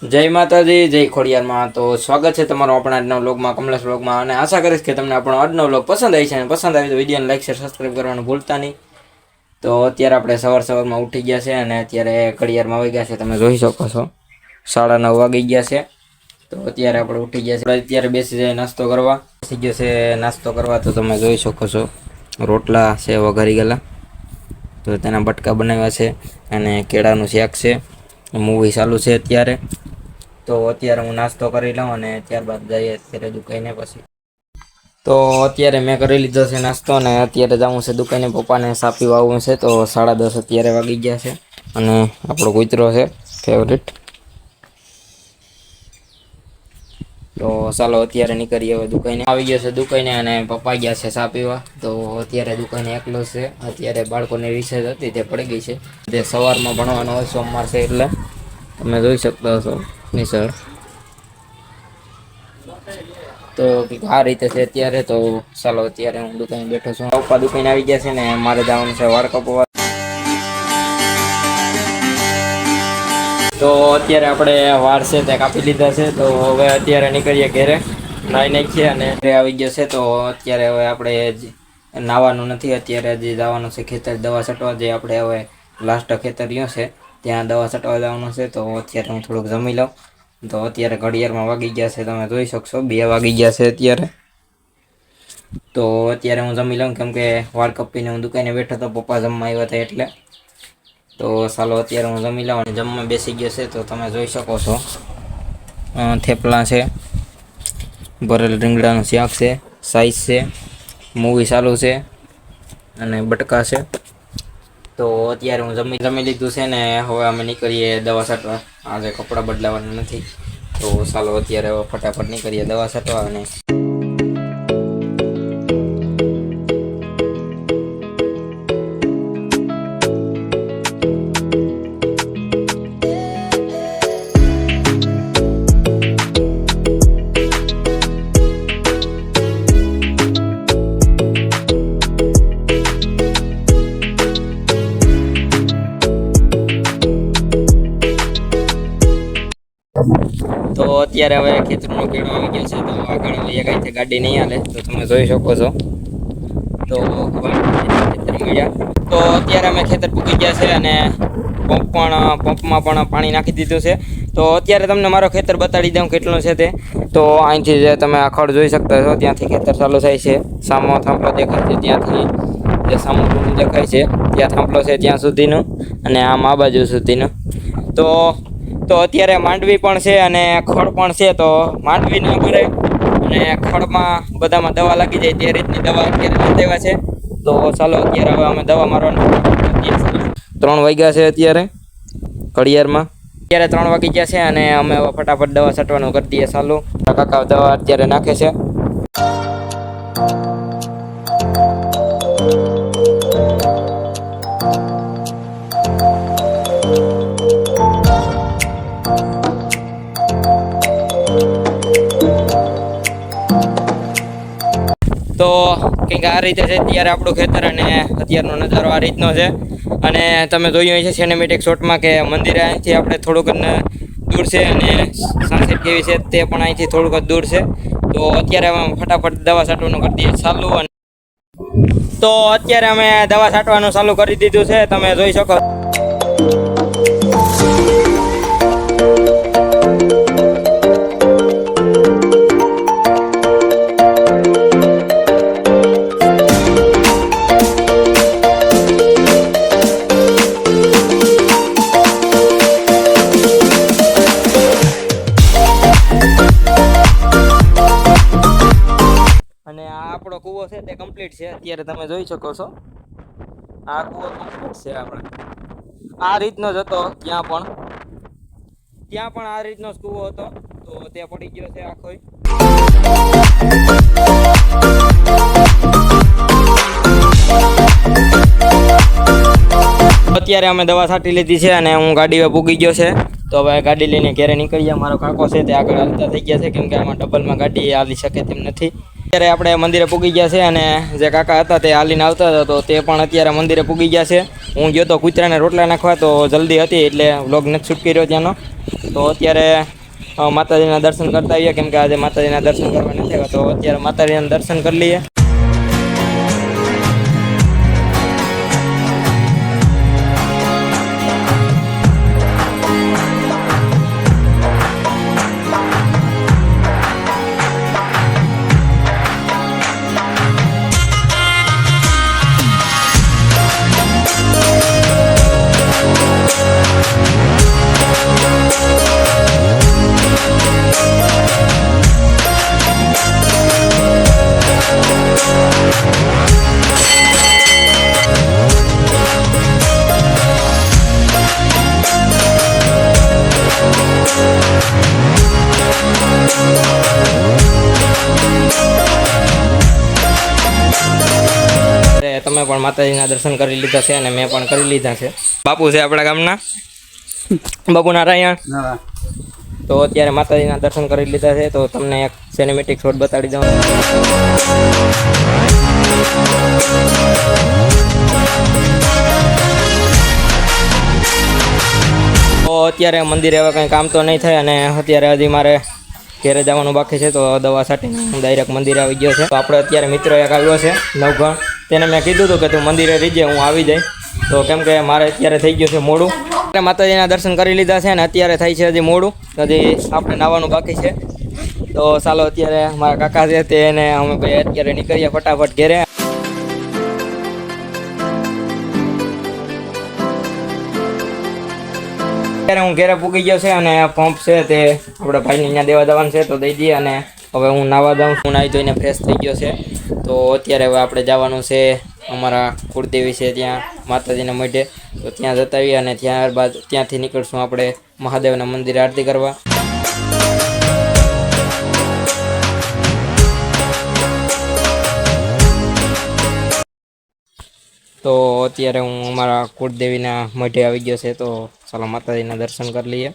જય માતાજી, જય ખોડિયારમાં. તો સ્વાગત છે તમારો આપણા આજના વ્લોગમાં, કમલેશ વ્લોગમાં. અને આશા કરીશ કે તમને આપણો આજનો વ્લોગ પસંદ આવી છે, અને પસંદ આવી તો વિડીયોને લાઈક શેર સબસ્ક્રાઈબ કરવાનું ભૂલતા નહીં. તો અત્યારે આપણે સવારમાં ઉઠી ગયા છે, અને અત્યારે ઘડિયાળમાં આવી ગયા છે, તમે જોઈ શકો છો 9:30 વાગી ગયા છે. તો અત્યારે આપણે ઉઠી ગયા છે, અત્યારે બેસી જાય નાસ્તો કરવા. બેસી ગયો છે નાસ્તો કરવા. તો તમે જોઈ શકો છો રોટલા છે વઘારી ગયેલા, તો તેના બટકા બનાવ્યા છે, અને કેળાનું શાક છે. મૂવી ચાલુ છે અત્યારે. તો અત્યારે હું નાસ્તો કરી લઉં અને ત્યારબાદ જઈએ અત્યારે દુકાને. પછી તો અત્યારે મેં કરી લીધો છે નાસ્તો, અને અત્યારે જવું છે દુકાને. પપ્પાને સા પીવા આવવું છે. તો 10:30 અત્યારે વાગી ગયા છે, અને આપણો કૂતરો છે ફેવરેટ. તો ચાલો અત્યારે નીકળીએ હવે દુકાને. આવી ગયો છે દુકાને, અને પપ્પા ગયા છે સા પીવા. તો અત્યારે દુકાને એકલો છે. અત્યારે બાળકોની રિસેસ હતી તે પડી ગઈ છે. તે સવારમાં ભણવાનો હોય, સોમવાર છે એટલે તમે જોઈ શકતા હશો નિસળ. તો આ રીતે છે અત્યારે. તો ચાલો અત્યારે હું દુકાને બેઠો છું. પપ્પા દુકાને આવી ગયા છે, ને મારે જવાનું છે વાળ કાપવા. તો અત્યારે આપણે વાળ છે તે કાપી લીધા છે. તો હવે અત્યારે નીકળીએ ઘરે, નાહી નાખીએ, અને ઘરે આવી ગયો છે. તો અત્યારે હવે આપણે નાવાનું નથી, અત્યારે હજી જવાનું છે ખેતર દવા છટવા. જે આપણે હવે લાસ્ટ ખેતર રહ્યો છે ત્યાં દવા છટવા જવાનું છે. તો અત્યારે હું થોડુંક જમી લઉં. તો અત્યારે ઘડિયાળમાં વાગી ગયા છે, તમે જોઈ શકશો 2 વાગી ગયા છે અત્યારે. તો અત્યારે હું જમી લઉં, કેમ કે વાળ કપીને હું દુકાને બેઠો તો પપ્પા જમવા આવ્યા હતા એટલે. તો ચાલો અત્યારે હું જમી લઉં, અને જમવા બેસી ગયો છે. તો તમે જોઈ શકો છો થેપલા છે, ભરેલ રીંગણાનું શાક છે, સાઈઝ છે, મૂવી ચાલુ છે, અને બટકા છે. તો અત્યારે હું જમી લીધું છે, ને હવે અમે નીકળીએ દવા છાંટવા. આજે કપડાં બદલાવાના નથી. તો ચાલો અત્યારે હવે ફટાફટ નીકળીએ દવા છાંટવા. અને તો અત્યારે હવે ખેતરનો કેળો આવી ગયો છે. તો આગળ એક અહીંથી ગાડી નહીં હાલે, તો તમે જોઈ શકો છો. તો ખેતર મળ્યા. તો અત્યારે અમે ખેતર પૂકી ગયા છે, અને પંપમાં પણ પાણી નાખી દીધું છે. તો અત્યારે તમને મારો ખેતર બતાડી દઉં કેટલું છે તે. તો અહીંથી જે તમે આ ખડ જોઈ શકતા છો, ત્યાંથી ખેતર ચાલુ થાય છે. સામો થાંભલો દેખાય છે, ત્યાંથી જે સામો દેખાય છે ત્યાં થાંભલો છે ત્યાં સુધીનું, અને આમ આ બાજુ સુધીનું. તો અત્યારે માંડવી પણ છે, અને ખડ પણ છે. તો માંડવી ન કરે, અને ખડમાં બધામાં દવા લાગી જાય તે રીતની દવા અત્યારે લેવા છે. તો ચાલો અત્યારે હવે અમે દવા મારવાનું 3 વાગ્યા છે અત્યારે ઘડિયાળમાં. અત્યારે 3 વાગી ગયા છે, અને અમે હવે ફટાફટ દવા છાંટવાનું કરી દઈએ ચાલુ. કાકા દવા અત્યારે નાખે છે. તો કંઈક આ રીતે છે અત્યારે આપણું ખેતર, અને અત્યારનો નજારો આ રીતનો છે. અને તમે જોયું છે સિનેમેટિક શોટમાં કે મંદિર અહીંથી આપણે થોડુંક દૂર છે, અને સનસેટ કેવી છે તે પણ અહીંથી થોડુંક જ દૂર છે. તો અત્યારે અમે ફટાફટ દવા છાંટવાનું કરી દઈએ ચાલુ. તો અત્યારે અમે દવા છાંટવાનું ચાલુ કરી દીધું છે, તમે જોઈ શકો. અને આ આપણો કૂવો છે તે કમ્પ્લીટ છે અત્યારે, તમે જોઈ શકો છો. આ કૂવો કમ્પ્લીટ છે આપણે. આ રીતનો જ હતો ત્યાં પણ આ રીતનો જ કૂવો હતો. તો તે પડી ગયો છે આખો. અત્યારે અમે દવા છાંટી લીધી છે, અને હું ગાડીમાં પૂગી ગયો છે. તો હવે ગાડી લઈને ઘરે નીકળીએ. મારો કાકો છે તે આગળ હાલતા થઈ ગયા છે, કેમ કે આમાં ડબલમાં ગાડી હાલી શકે તેમ નથી. અત્યારે આપણે મંદિરે પૂગી ગયા છે અને જે કાકા હતા તે હાલીને આવતા હતા તો તે પણ અત્યારે મંદિરે પૂગી ગયા છે. હું ગયો તો કૂતરાને રોટલા નાખવા તો જલ્દી હતી એટલે વ્લોગ નથી શૂટ કર્યો ત્યાંનો. તો અત્યારે માતાજીના દર્શન કરતા આવીએ કેમ કે આજે માતાજીના દર્શન કરવા નથી આવ્યા તો અત્યારે માતાજીના દર્શન કરી લઈએ. તમે પણ માતાજીના દર્શન કરી લીધા છે અને મેં પણ કરી લીધા છે. બાપુ છે આપણા ગામના, બાપુ નારાયણ. તો અત્યારે માતાજીના દર્શન કરી લીધા છે તો તમને એક સિનેમેટિક શોટ બતાડી દઉં. તો અત્યારે મંદિરે હવે કંઈ કામ તો નહીં થાય અને અત્યારે હજી મારે ઘેરે જવાનું બાકી છે તો દવા છાંટીને હું ડાયરેક્ટ મંદિરે આવી ગયો છે. તો આપણે અત્યારે મિત્ર એક આવ્યો છે નવઘણ, તેને મેં કીધું હતું કે તું મંદિરે રહીજે હું આવી જાય. તો કેમ કે મારે અત્યારે થઈ ગયું છે મોડું. માતાજીના દર્શન કરી લીધા છે અને અત્યારે થાય છે હજી મોડું, હજી આપણે નાવાનું બાકી છે. તો ચાલો અત્યારે મારા કાકા છે તેને અમે ભાઈ અત્યારે નીકળીએ ફટાફટ ઘેરે. અત્યારે હું ઘેરે પૂગી ગયો છે અને પંપ છે તે આપણે ભાઈને અહીંયા દેવા જવાનું છે તો દઈ દઈએ અને હવે હું નાવા દઉં. હું નાહી ધોઈને ફ્રેશ થઈ ગયો છે તો અત્યારે હવે આપણે જવાનું છે અમારા કુળદેવી છે ત્યાં માતાજીના મઢે. તો ત્યાં જતા આવીએ અને ત્યારબાદ ત્યાંથી નીકળશું આપણે મહાદેવના મંદિરે આરતી કરવા. તો અત્યારે હું અમારા કુળદેવીના મઢે આવી ગયો છે તો ચાલો માતાજીના દર્શન કરી લઈએ.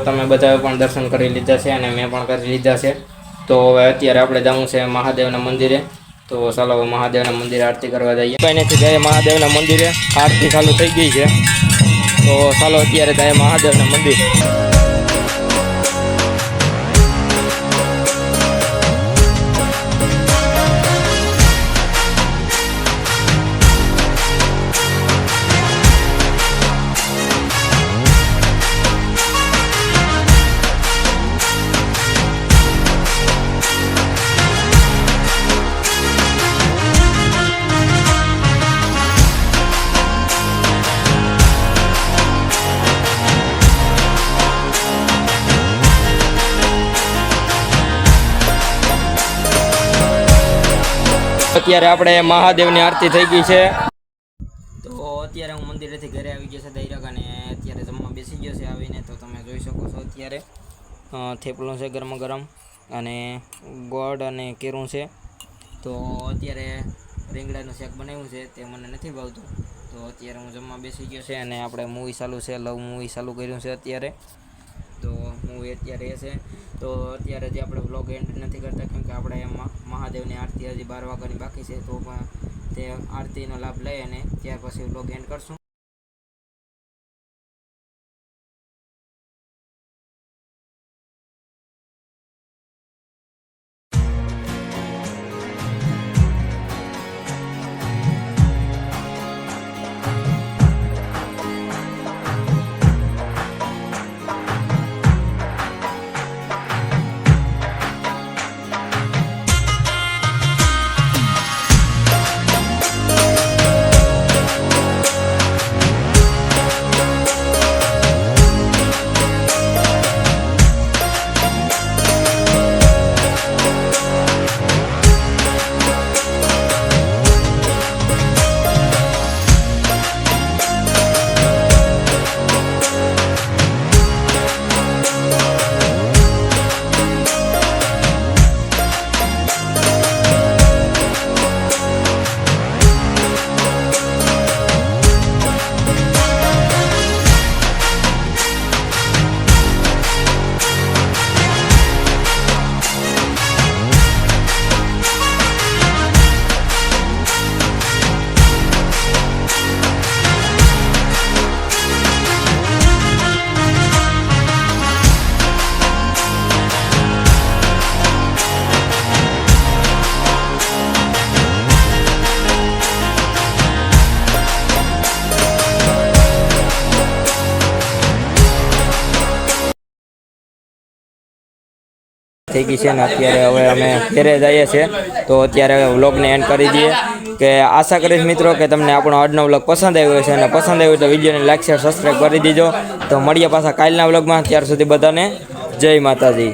તમે બધાએ પણ દર્શન કરી લીધા છે અને મેં પણ કરી લીધા છે. તો હવે અત્યારે આપણે જવું છે મહાદેવના મંદિરે. તો ચાલો હવે મહાદેવના મંદિરે આરતી કરવા જઈએ. કંઈ નથી જઈએ મહાદેવના મંદિરે, આરતી ચાલુ થઈ ગઈ છે તો ચાલો અત્યારે જઈએ મહાદેવના મંદિર. અત્યારે આપણે મહાદેવની આરતી થઈ ગઈ છે તો અત્યારે હું મંદિરેથી ઘરે આવી ગયો છે દૈરક અને અત્યારે જમવા બેસી ગયો છે આવીને. તો તમે જોઈ શકો છો અત્યારે થેપલું છે ગરમ ગરમ અને ગોળ અને કેરું છે. તો અત્યારે રીંગણાનું શાક બનાવ્યું છે તે મને નથી ભાવતું તો અત્યારે હું જમવા બેસી ગયો છે અને આપણે મૂવી ચાલુ છે, લવ મૂવી ચાલુ કર્યું છે અત્યારે. તો મૂવી અત્યારે એ છે તો અત્યારે જે આપણે વ્લોગ એન્ડ નથી કરતા કેમ કે આપણે એમાં મહાદેવની આરતી હજી 12 વાગ્યાની બાકી છે તો પણ તે આરતીનો લાભ લઈ અને ત્યાર પછી વ્લોગ એન્ડ કરશું. થઈ ગઈ છે ને અત્યારે હવે અમે ઘરે જઈએ છીએ. તો અત્યારે વ્લોગને એન્ડ કરી દઈએ કે આશા કરીશ મિત્રો કે તમને આપણો આજનો વ્લોગ પસંદ આવ્યો છે અને પસંદ આવ્યો તો વિડીયોને લાઈક શેર સબસ્ક્રાઈબ કરી દીજો. તો મળીએ પાછા કાલના વ્લોગમાં. ત્યાર સુધી બધાને જય માતાજી.